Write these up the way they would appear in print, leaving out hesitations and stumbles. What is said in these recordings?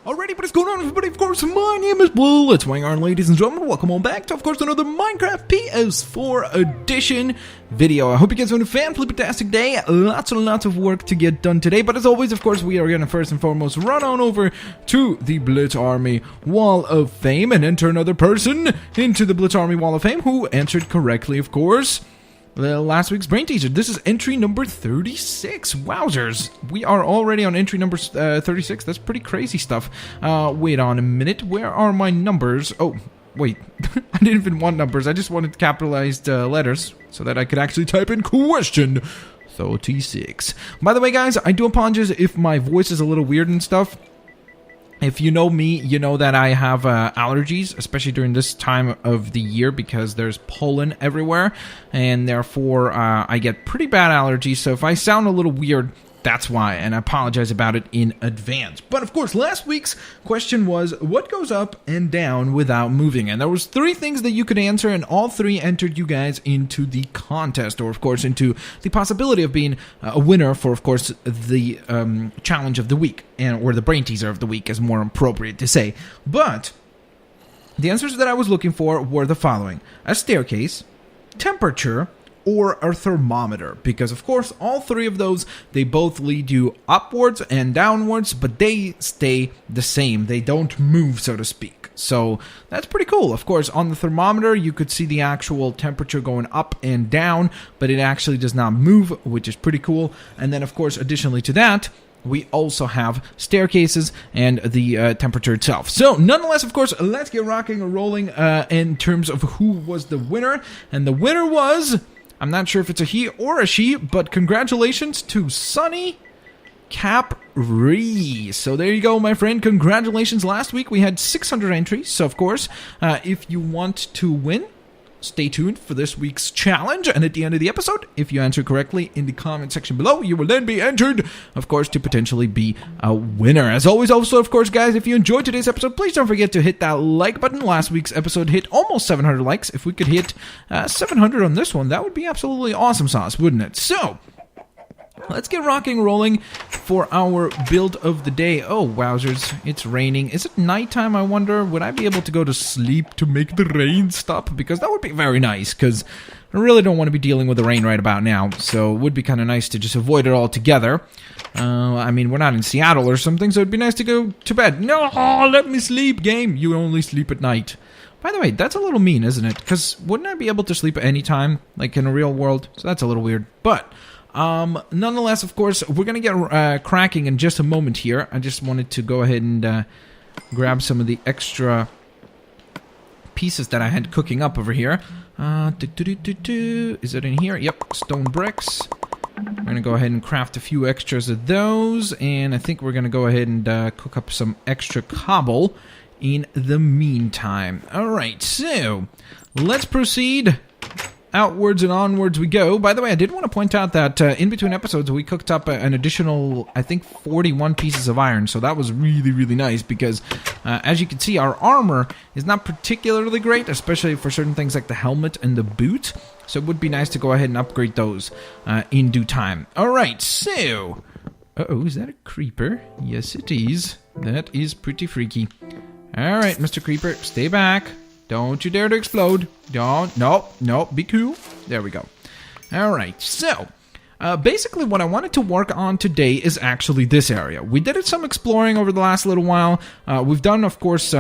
Alrighty, what is going on, everybody? Of course, my name is Blitzwinger, and ladies and gentlemen, welcome on back to, of course, another Minecraft PS4 edition video. I hope you guys are having a fantastic day. Lots and lots of work to get done today, but as always, of course, we are going to first and foremost run on over to the Blitz Army Wall of Fame and enter another person into the Blitz Army Wall of Fame who answered correctly, of course. Last week's brain teaser. This is entry number 36. Wowzers. We are already on entry number 36. That's pretty crazy stuff. Wait on a minute. Where are my numbers? Oh, wait. I didn't even want numbers. I just wanted capitalized letters so that I could actually type in question 36. By the way, guys, I do apologize if my voice is a little weird and stuff. If you know me, you know that I have allergies, especially during this time of the year because there's pollen everywhere, and therefore I get pretty bad allergies, so if I sound a little weird, that's why, and I apologize about it in advance. But of course, last week's question was, what goes up and down without moving? And there was 3 things that you could answer, and all 3 entered you guys into the contest, or of course into the possibility of being a winner for, of course, the challenge of the week, or the brain teaser of the week is more appropriate to say. But the answers that I was looking for were the following: a staircase, temperature, or a thermometer, because of course all 3 of those, they both lead you upwards and downwards, but they stay the same. They don't move, so to speak. So that's pretty cool. Of course, on the thermometer you could see the actual temperature going up and down, but it actually does not move, which is pretty cool. And then of course, additionally to that, we also have staircases and the temperature itself. So, nonetheless, of course, let's get rocking and rolling in terms of who was the winner. And the winner was, I'm not sure if it's a he or a she, but congratulations to Sunny Capri. So there you go, my friend. Congratulations. Last week we had 600 entries. So, of course, if you want to win, stay tuned for this week's challenge, and at the end of the episode, if you answer correctly in the comment section below, you will then be entered, of course, to potentially be a winner. As always, also, of course, guys, if you enjoyed today's episode, please don't forget to hit that like button. Last week's episode hit almost 700 likes. If we could hit 700 on this one, that would be absolutely awesome sauce, wouldn't it? So, let's get rocking rolling for our build of the day. Oh, wowzers, it's raining. Is it nighttime, I wonder? Would I be able to go to sleep to make the rain stop? Because that would be very nice, because I really don't want to be dealing with the rain right about now. So it would be kind of nice to just avoid it altogether. I mean, we're not in Seattle or something, so it'd be nice to go to bed. No, let me sleep, game. You only sleep at night. By the way, that's a little mean, isn't it? Because wouldn't I be able to sleep at any time, like in a real world? So that's a little weird. But nonetheless, of course, we're going to get cracking in just a moment here. I just wanted to go ahead and grab some of the extra pieces that I had cooking up over here. Is it in here? Yep, stone bricks. We're going to go ahead and craft a few extras of those, and I think we're going to go ahead and cook up some extra cobble in the meantime. Alright, so let's proceed. Outwards and onwards we go. By the way, I did want to point out that in between episodes, we cooked up an additional, I think, 41 pieces of iron. So that was really, really nice because, as you can see, our armor is not particularly great, especially for certain things like the helmet and the boot. So it would be nice to go ahead and upgrade those in due time. All right, so... Uh-oh, is that a creeper? Yes, it is. That is pretty freaky. All right, Mr. Creeper, stay back. Don't you dare to explode. Don't. Nope. Be cool. There we go. Alright, so basically what I wanted to work on today is actually this area. We did some exploring over the last little while. We've done, of course,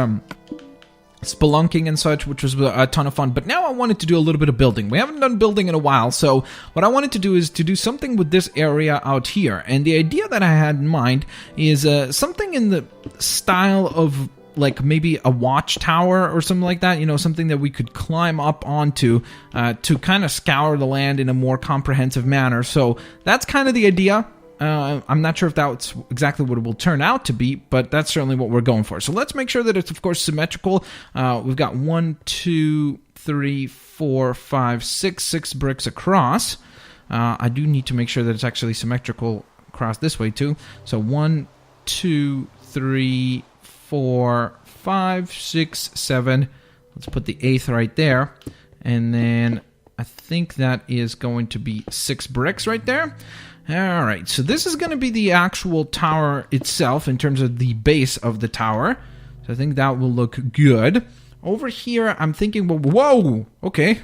spelunking and such, which was a ton of fun. But now I wanted to do a little bit of building. We haven't done building in a while, so what I wanted to do is to do something with this area out here. And the idea that I had in mind is something in the style of, like, maybe a watchtower or something like that, you know, something that we could climb up onto to kind of scour the land in a more comprehensive manner. So that's kind of the idea. I'm not sure if that's exactly what it will turn out to be, but that's certainly what we're going for. So let's make sure that it's, of course, symmetrical. We've got 1, 2, 3, 4, 5, 6 bricks across. I do need to make sure that it's actually symmetrical across this way, too. So 1, 2, 3, 4, 5, 6, 7. Let's put the 8th right there. And then I think that is going to be 6 bricks right there. Alright, so this is going to be the actual tower itself in terms of the base of the tower. So I think that will look good. Over here, I'm thinking, well, whoa! Okay,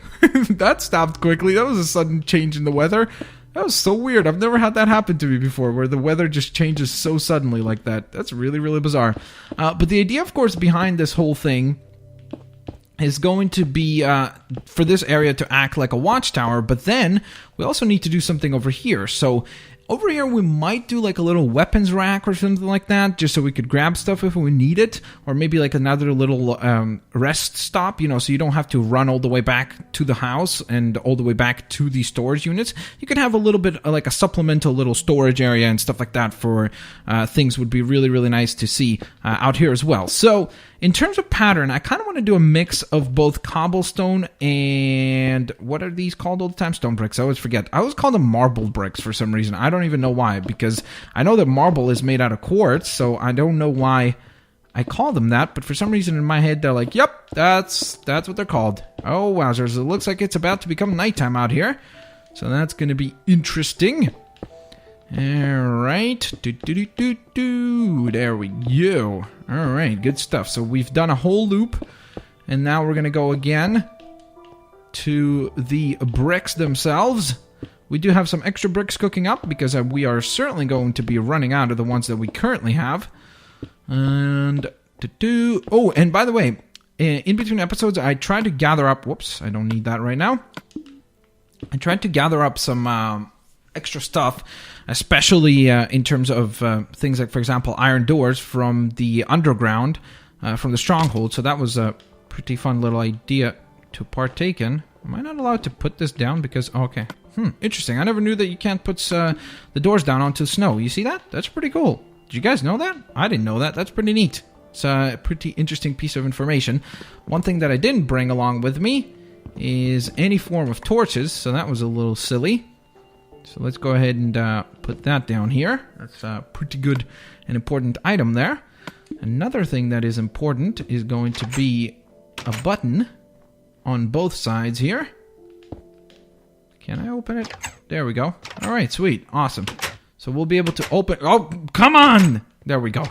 that stopped quickly. That was a sudden change in the weather. That was so weird. I've never had that happen to me before, where the weather just changes so suddenly like that. That's really, really bizarre. But the idea, of course, behind this whole thing is going to be for this area to act like a watchtower, but then we also need to do something over here. So over here we might do like a little weapons rack or something like that, just so we could grab stuff if we need it, or maybe like another little rest stop, you know, so you don't have to run all the way back to the house and all the way back to the storage units. You could have a little bit like a supplemental little storage area and stuff like that for things would be really, really nice to see out here as well. So in terms of pattern, I kind of want to do a mix of both cobblestone and what are these called all the time? Stone bricks. I always forget. I always call them marble bricks for some reason. I don't even know why, because I know that marble is made out of quartz, so I don't know why I call them that, but for some reason in my head they're like, yep, that's what they're called. Oh, wowzers. It looks like it's about to become nighttime out here, so that's going to be interesting. Alright, there we go. Alright, good stuff. So we've done a whole loop, and now we're going to go again to the bricks themselves. We do have some extra bricks cooking up, because we are certainly going to be running out of the ones that we currently have. And, oh, and by the way, in between episodes, I tried to gather up, whoops, I don't need that right now. I tried to gather up some extra stuff, especially in terms of things like, for example, iron doors from the underground, from the stronghold. So that was a pretty fun little idea to partake in. Am I not allowed to put this down because, oh, okay. Interesting. I never knew that you can't put the doors down onto snow. You see that? That's pretty cool. Did you guys know that? I didn't know that. That's pretty neat. It's a pretty interesting piece of information. One thing that I didn't bring along with me is any form of torches, so that was a little silly. So let's go ahead and put that down here. That's a pretty good and important item there. Another thing that is important is going to be a button on both sides here. Can I open it? There we go. Alright, sweet. Awesome. So we'll be able to open... Oh, come on! There we go.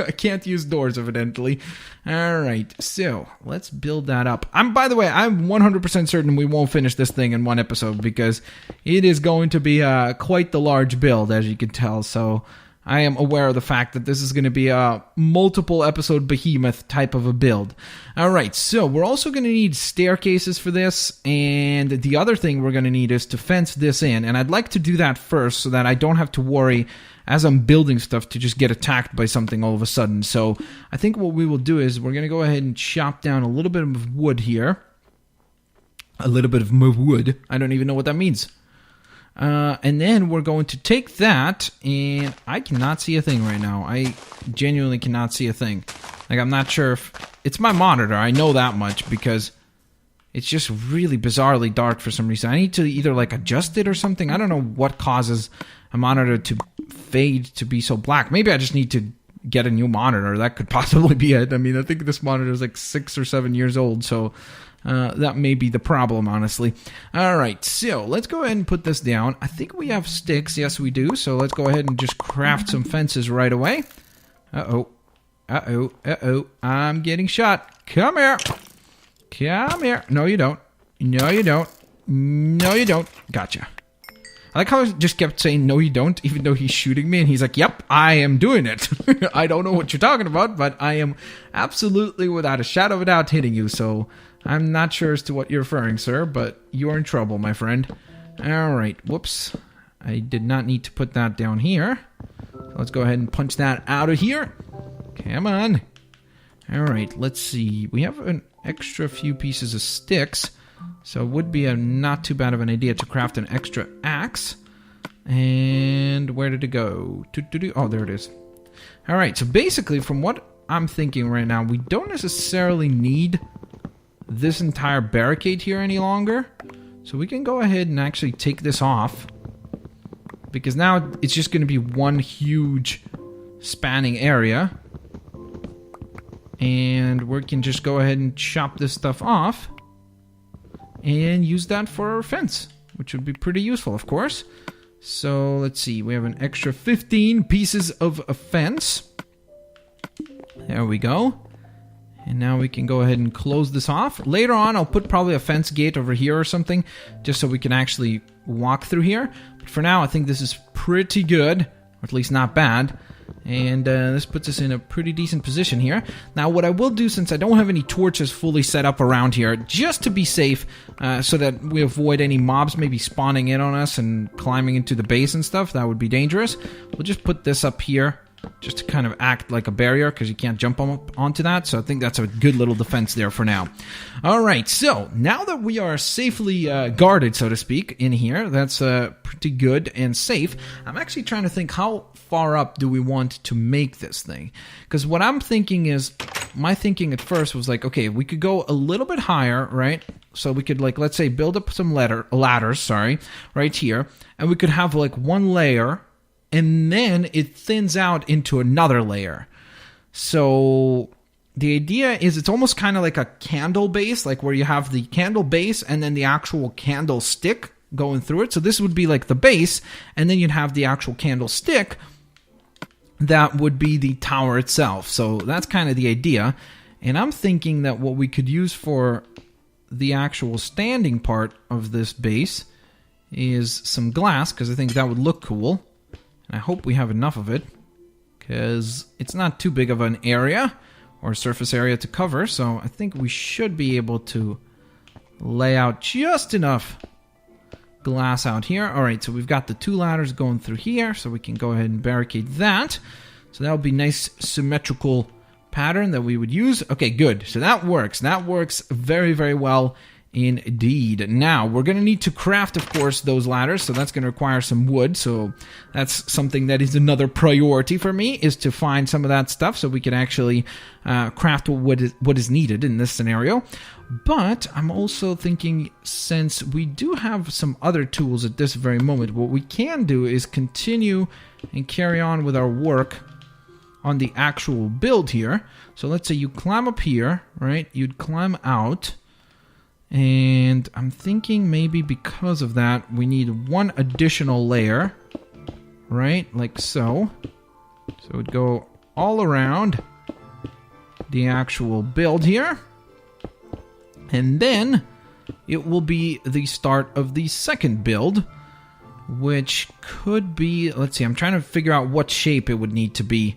I can't use doors, evidently. Alright, so let's build that up. By the way, I'm 100% certain we won't finish this thing in one episode, because it is going to be quite the large build, as you can tell. So I am aware of the fact that this is going to be a multiple episode behemoth type of a build. Alright, so we're also going to need staircases for this, and the other thing we're going to need is to fence this in, and I'd like to do that first so that I don't have to worry as I'm building stuff to just get attacked by something all of a sudden. So I think what we will do is we're going to go ahead and chop down a little bit of wood here. A little bit of wood. I don't even know what that means. And then we're going to take that, and I cannot see a thing right now. I genuinely cannot see a thing. Like, I'm not sure if... It's my monitor, I know that much, because it's just really bizarrely dark for some reason. I need to either, like, adjust it or something. I don't know what causes a monitor to fade to be so black. Maybe I just need to get a new monitor. That could possibly be it. I mean, I think this monitor is like 6 or 7 years old, so... that may be the problem, honestly. Alright, so let's go ahead and put this down. I think we have sticks. Yes, we do. So let's go ahead and just craft some fences right away. Uh-oh. Uh-oh. Uh-oh. I'm getting shot. Come here. Come here. No, you don't. No, you don't. No, you don't. Gotcha. I like how he just kept saying, no, you don't, even though he's shooting me, and he's like, yep, I am doing it. I don't know what you're talking about, but I am absolutely, without a shadow of a doubt, hitting you, so... I'm not sure as to what you're referring, sir, but you are in trouble, my friend. Alright, whoops. I did not need to put that down here. So let's go ahead and punch that out of here. Come on. Alright, let's see. We have an extra few pieces of sticks, so it would be not too bad of an idea to craft an extra axe. And where did it go? Oh, there it is. Alright, so basically, from what I'm thinking right now, we don't necessarily need... this entire barricade here any longer, so we can go ahead and actually take this off, because now it's just going to be one huge spanning area, and we can just go ahead and chop this stuff off and use that for our fence, which would be pretty useful, of course. So let's see, we have an extra 15 pieces of a fence. There we go. And now we can go ahead and close this off. Later on, I'll put probably a fence gate over here or something, just so we can actually walk through here. But for now, I think this is pretty good, or at least not bad. And this puts us in a pretty decent position here. Now, what I will do, since I don't have any torches fully set up around here, just to be safe, so that we avoid any mobs maybe spawning in on us and climbing into the base and stuff, that would be dangerous. We'll just put this up here, just to kind of act like a barrier, because you can't jump onto that. So I think that's a good little defense there for now. Alright, so now that we are safely guarded, so to speak, in here, that's pretty good and safe. I'm actually trying to think, how far up do we want to make this thing? Because what I'm thinking is, my thinking at first was like, okay, we could go a little bit higher, right? So we could, like, let's say build up some ladders, right here, and we could have like one layer, and then it thins out into another layer. So the idea is it's almost kind of like a candle base, like where you have the candle base and then the actual candle stick going through it. So this would be like the base, and then you'd have the actual candle stick that would be the tower itself. So that's kind of the idea. And I'm thinking that what we could use for the actual standing part of this base is some glass, because I think that would look cool. And I hope we have enough of it, because it's not too big of an area or surface area to cover, so I think we should be able to lay out just enough glass out here. Alright, so we've got the 2 ladders going through here, so we can go ahead and barricade that. So that would be nice symmetrical pattern that we would use. Okay, good. So that works. That works very, very well indeed. Now, we're going to need to craft, of course, those ladders, so that's going to require some wood, so that's something that is another priority for me, is to find some of that stuff so we can actually craft what is needed in this scenario. But I'm also thinking, since we do have some other tools at this very moment, what we can do is continue and carry on with our work on the actual build here. So let's say you climb up here, right? You'd climb out. And I'm thinking maybe because of that, we need one additional layer, right? Like so. So it would go all around the actual build here. And then it will be the start of the second build, which could be, let's see, I'm trying to figure out what shape it would need to be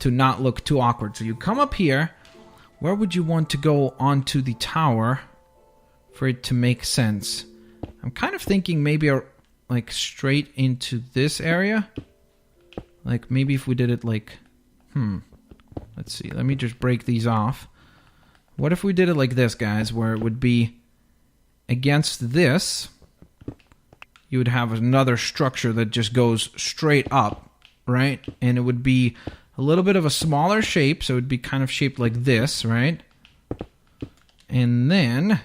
to not look too awkward. So you come up here. Where would you want to go onto the tower for it to make sense? I'm kind of thinking maybe like straight into this area. Like maybe if we did it like, let's see, let me just break these off. What if we did it like this, guys, where it would be against this, you would have another structure that just goes straight up, right? And it would be a little bit of a smaller shape, so it would be kind of shaped like this, right? And then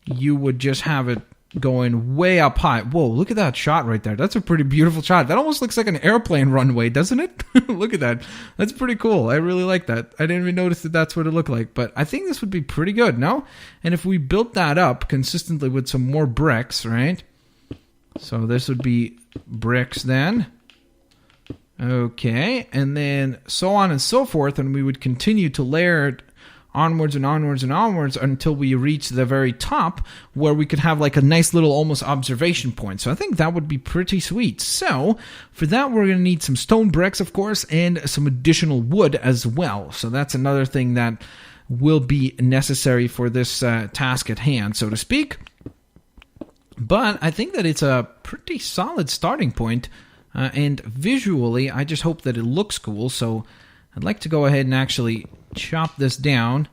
you would just have it going way up high. Whoa, look at that shot right there. That's a pretty beautiful shot. That almost looks like an airplane runway, doesn't it? Look at that. That's pretty cool. I really like that. I didn't even notice that that's what it looked like, but I think this would be pretty good, no? And if we built that up consistently with some more bricks, right? So this would be bricks then. Okay, and then so on and so forth, and we would continue to layer it onwards and onwards and onwards until we reach the very top, where we could have like a nice little almost observation point. So I think that would be pretty sweet. So for that, we're going to need some stone bricks, of course, and some additional wood as well. So that's another thing that will be necessary for this task at hand, so to speak. But I think that it's a pretty solid starting point, and visually, I just hope that it looks cool. So I'd like to go ahead and actually chop this down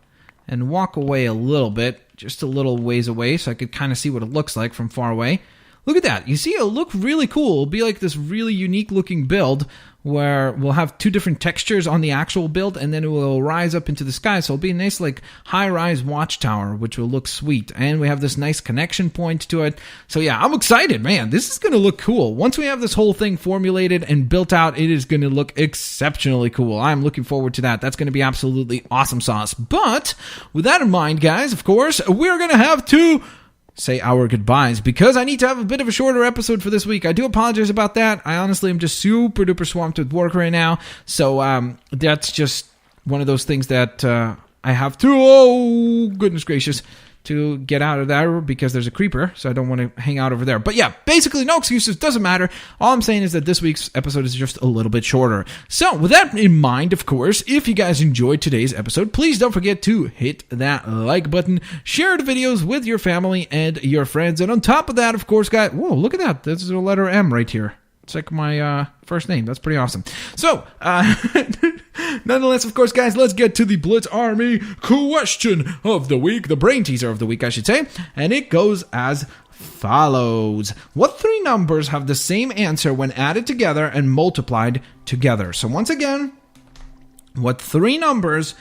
and walk away a little bit, just a little ways away, so I could kind of see what it looks like from far away. Look at that. You see, it'll look really cool. It'll be like this really unique looking build where we'll have 2 different textures on the actual build, and then it will rise up into the sky. So it'll be a nice like high-rise watchtower, which will look sweet. And we have this nice connection point to it. So yeah, I'm excited, man. This is going to look cool. Once we have this whole thing formulated and built out, it is going to look exceptionally cool. I'm looking forward to that. That's going to be absolutely awesome sauce. But with that in mind, guys, of course, we're going to have to say our goodbyes because I need to have a bit of a shorter episode for this week. I do apologize about that. I honestly am just super duper swamped with work right now. So that's just one of those things that I have to, oh goodness gracious, to get out of there because there's a creeper, so I don't want to hang out over there. But yeah, basically no excuses, doesn't matter. All I'm saying is that this week's episode is just a little bit shorter. So with that in mind, of course, if you guys enjoyed today's episode, please don't forget to hit that like button, share the videos with your family and your friends, and on top of that, of course, guys, whoa, look at that, there's a letter M right here. It's like my first name. That's pretty awesome. So, nonetheless, of course, guys, let's get to the Blitz Army question of the week. The brain teaser of the week, I should say. And it goes as follows. What three numbers have the same answer when added together and multiplied together? So once again, what three numbers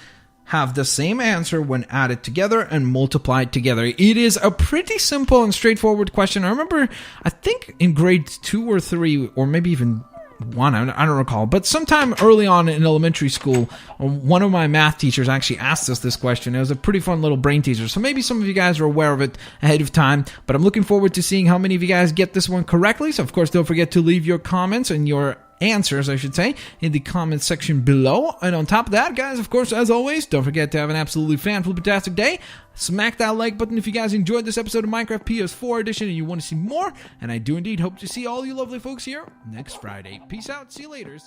have the same answer when added together and multiplied together? It is a pretty simple and straightforward question. I remember, I think in grade 2 or 3, or maybe even 1, I don't recall, but sometime early on in elementary school, one of my math teachers actually asked us this question. It was a pretty fun little brain teaser, so maybe some of you guys are aware of it ahead of time, but I'm looking forward to seeing how many of you guys get this one correctly. So of course, don't forget to leave your comments and your answers, I should say, in the comments section below. And on top of that, guys, of course, as always, don't forget to have an absolutely fantastic day. Smack that like button if you guys enjoyed this episode of Minecraft PS4 Edition and you want to see more. And I do indeed hope to see all you lovely folks here next Friday. Peace out. See you laters.